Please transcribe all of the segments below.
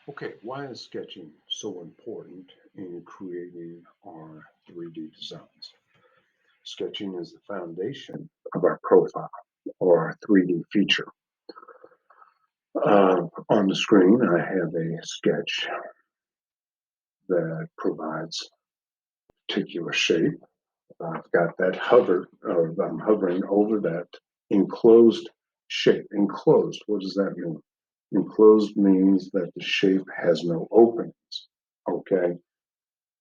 Okay, why is sketching so important in creating our 3D designs? Sketching is the foundation of our profile or our 3D feature. On the screen, I have a sketch that provides a particular shape. I've got that I'm hovering over that enclosed shape. Enclosed, what does that mean? Enclosed means that the shape has no openings. Okay,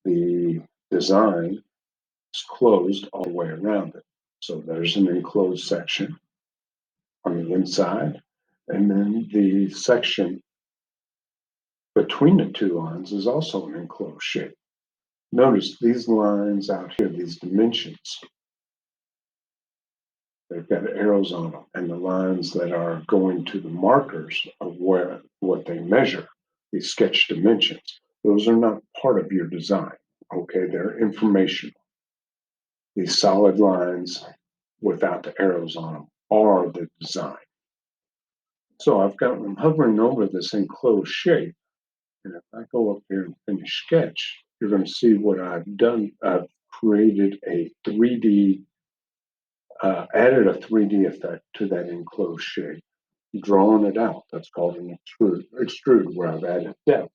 the design is closed all the way around it. So there's an enclosed section on the inside, and then the section between the two lines is also an enclosed shape. Notice these lines out here, these dimensions, they've got arrows on them, and the lines that are going to the markers of what they measure, these sketch dimensions, those are not part of your design. Okay, they're informational. These solid lines without the arrows on them are the design. So I'm hovering over this enclosed shape, and if I go up here and finish sketch, you're going to see what I've done. I've created a 3D, added a 3D effect to that enclosed shape, drawn it out. That's called an extrude, where I've added depth.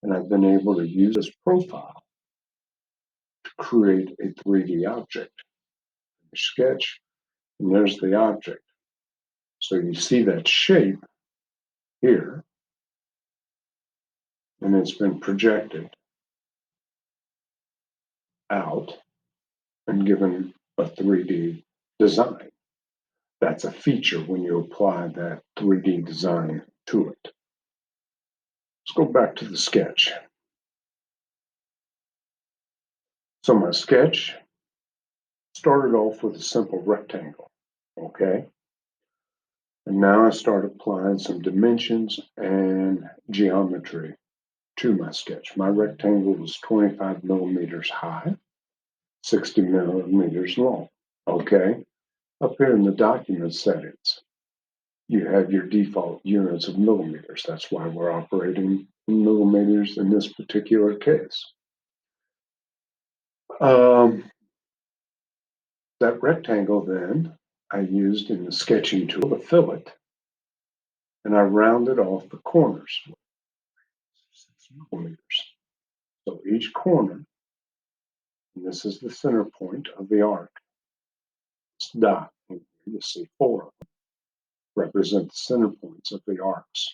And I've been able to use this profile to create a 3D object. Sketch, and there's the object. So you see that shape here, and it's been projected out and given a 3D design. That's a feature when you apply that 3D design to it. Let's go back to the sketch. So my sketch started off with a simple rectangle, okay? And now I start applying some dimensions and geometry to my sketch. My rectangle was 25 millimeters high, 60 millimeters long, okay? Up here in the document settings, you have your default units of millimeters. That's why we're operating in millimeters in this particular case. Um, that rectangle then I used in the sketching tool to fill it, and I rounded off the corners, 6 millimeters. So each corner, and this is the center point of the arc, this dot, and you see four of them, represent the center points of the arcs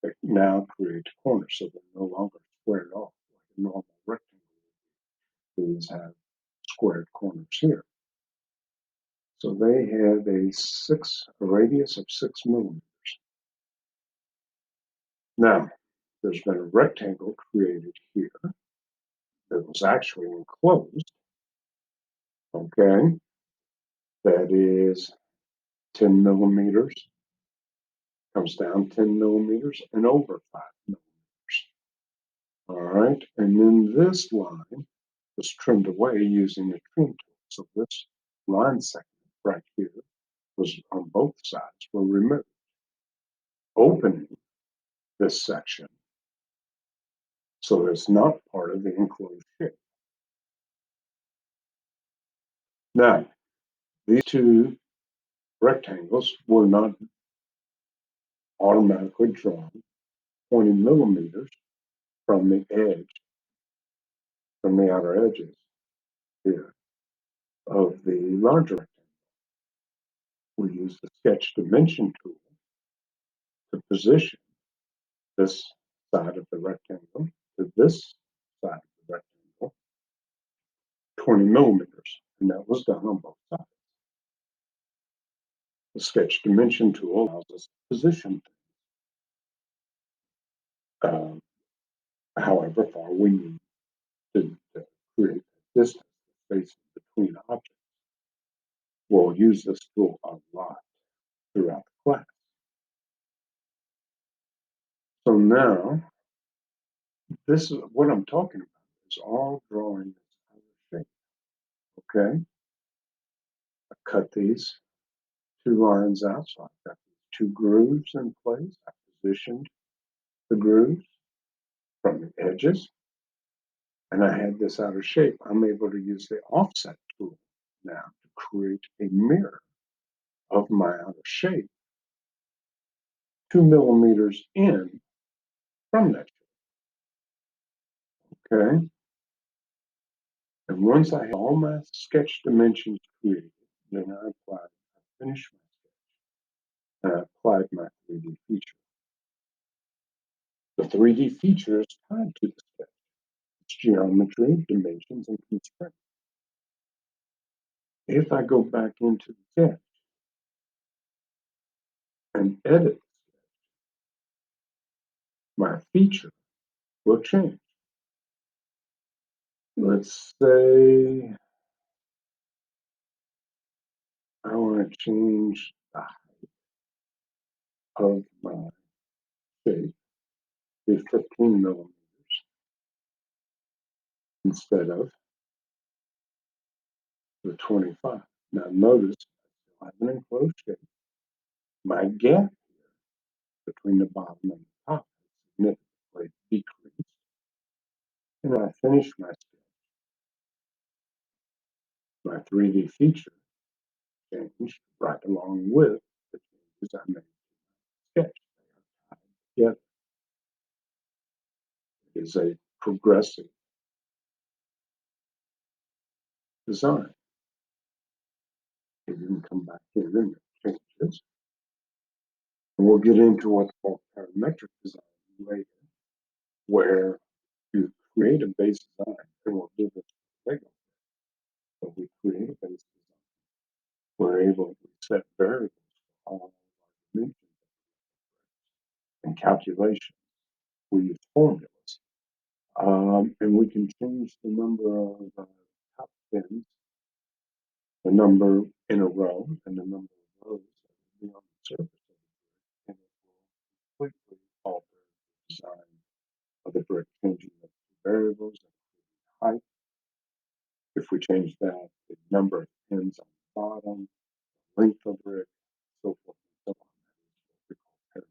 that now create corners, so they're no longer squared off like a normal rectangle. These have squared corners here. So they have a radius of 6 millimeters. Now, there's been a rectangle created here that was actually enclosed, okay, that is 10 millimeters, comes down 10 millimeters and over 5 millimeters. All right, and then this line was trimmed away using a trim tool. So this line segment right here was on both sides were removed, opening this section so it's not part of the enclosed shape. Now, these two rectangles were not automatically drawn 20 millimeters from the edge, from the outer edges here of the larger rectangle. We use the sketch dimension tool to position this side of the rectangle to this side of the rectangle 20 millimeters, and that was done on both sides. The sketch dimension tool allows us to position um, however far we need to create a distance, space between objects. We'll use this tool a lot throughout the class. So now, this is what I'm talking about. Is all drawing this outer shape. Okay, I cut these two lines out, so I've got these two grooves in place. I positioned the grooves. from the edges, and I had this out of shape. I'm able to use the offset tool now to create a mirror of my out of shape 2 millimeters in from that shape. Okay. And once I have all my sketch dimensions created, then I finished my sketch, and I applied my 3D feature. The 3D feature is tied to the sketch. It's geometry, dimensions, and constraints. If I go back into the sketch and edit, my feature will change. Let's say I want to change the height of my shape to 15 millimeters instead of the 25. Now notice I have an enclosed shape. My gap between the bottom and the top has significantly decreased. And I finish my sketch. My 3D feature changed right along with the changes I made to my sketch. They are tied together. It is a progressive design. It didn't come back in and it changes. And we'll get into what's called parametric design later, where you create a base design, and we'll do this later. But we create a base design. We're able to set variables for all of our dimensions and calculations. We use formulas. And we can change the number of top pins, the number in a row, and the number of rows that will be on the surface of the brick, and it will completely alter the design of the brick, changing the variables, including height. If we change that, the number of pins on the bottom, length of brick, so forth and so on. That is what we call parametric design.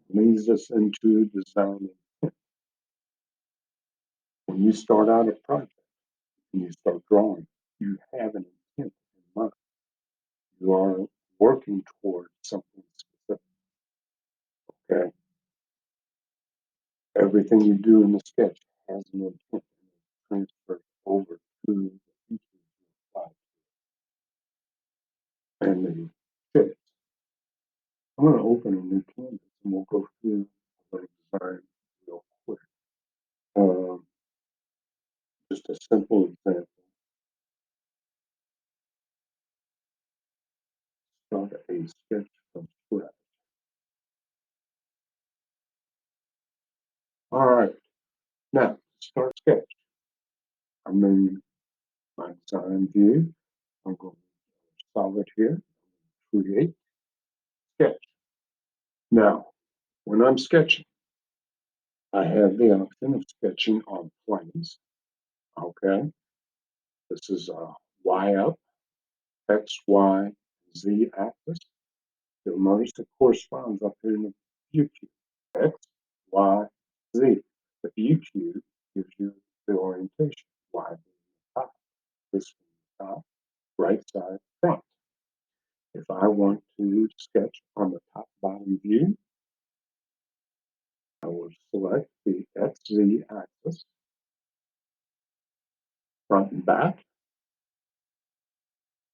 It leads us into design intent. When you start out a project and you start drawing, you have an intent in mind. You are working towards something specific. Okay. Everything you do in the sketch has an intent and it's transferred over to the features you apply and the shapes. I'm going to open a new canvas and we'll go through a little design real quick. Just a simple example. Start a sketch from scratch. All right. Now, start sketch. I'm in my design view. I'm going to solid here. Create sketch. Now, when I'm sketching, I have the option of sketching on planes. Okay. This is a Y up, X, Y, Z axis. You'll notice it corresponds up here in the view cube. X, Y, Z. The view cube gives you the orientation. Y being the top, this being the top, right side, front. If I want to sketch on the top bottom view, I will select the XZ axis, front and back,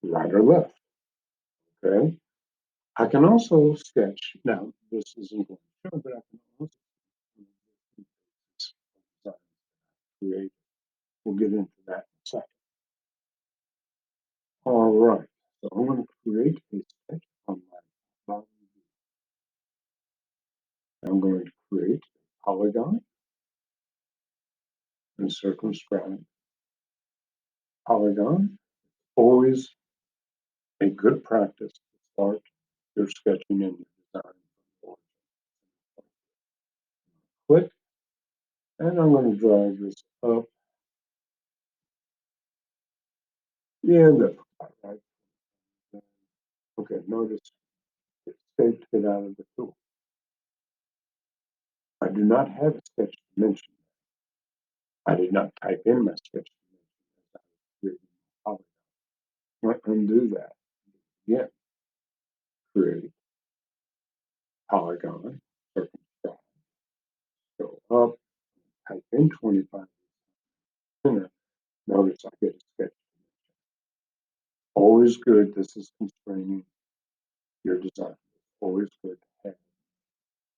right or left. Okay. I can also sketch. Now, this isn't going to show, but I can also create. We'll get into that in a second. All right. So I'm going to create a sketch on my bottom view. I'm going to create a polygon and circumscribe polygon. Always a good practice to start your sketching and your design from the origin. Click, and I'm going to drag this up. Yeah, that's right. Okay, notice it escaped it out of the tool. I do not have a sketch dimension. I did not type in my sketch dimension as I was creating my polygon. Let's undo that. Again, create polygon, circumscribe, go up, type in 25. Notice I get a sketch. Always good. This is constraining your design. Always good to have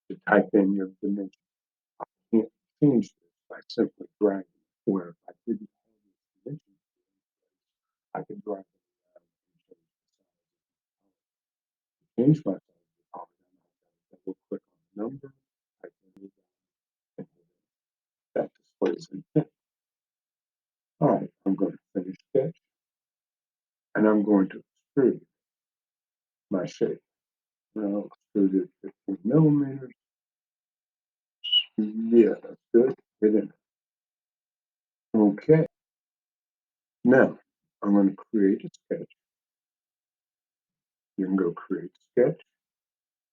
to type in your dimension. I can't change this by simply dragging. Where if I didn't have these dimensions, I could drag it around and change my size of the polygon. I double click on the number, type in the value, and that displays intent. All right, I'm going to finish sketch, and I'm going to extrude my shape. Now extrude it 15 millimeters. Yeah, that's good. Hit enter. Okay. Now I'm going to create a sketch. You can go create sketch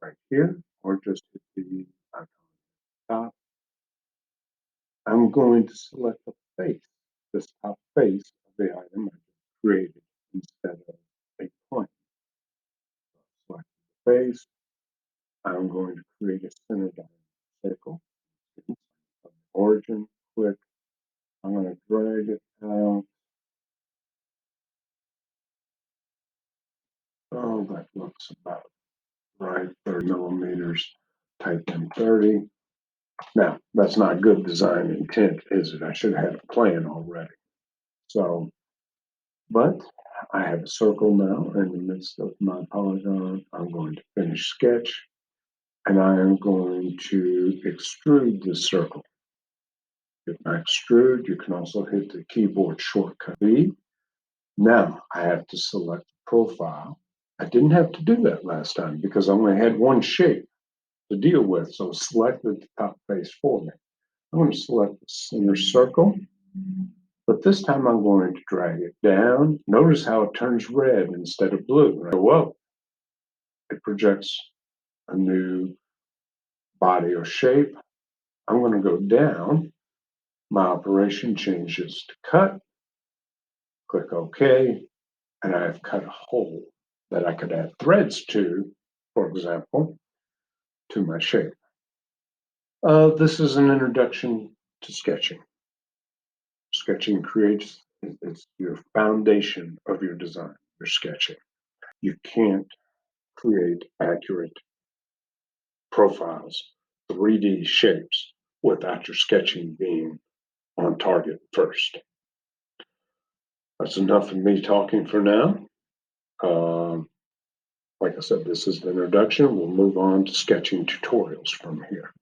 right here, or just hit the icon at the top. I'm going to select the face, this top face of the item I just created instead of a point. Select the face. I'm going to create a center diameter circle. Origin, click. I'm going to drag it out. Oh, that looks about right, 30 millimeters. Type in 30. Now, that's not good design intent, is it? I should have had a plan already. So, but I have a circle now in the midst of my polygon. I'm going to finish sketch, and I am going to extrude this circle. Hit my extrude. You can also hit the keyboard shortcut V. Now I have to select the profile. I didn't have to do that last time because I only had one shape to deal with, so select the top face for me. I'm going to select the center circle, but this time I'm going to drag it down. Notice how it turns red instead of blue. Right? Whoa, it projects a new body or shape. I'm going to go down. My operation changes to cut. Click OK, and I've cut a hole that I could add threads to, for example, to my shape. This is an introduction to sketching. Sketching creates, it's your foundation of your design, your sketching. You can't create accurate profiles, 3D shapes, without your sketching being on target first. That's enough of me talking for now. Like I said, this is the introduction. We'll move on to sketching tutorials from here.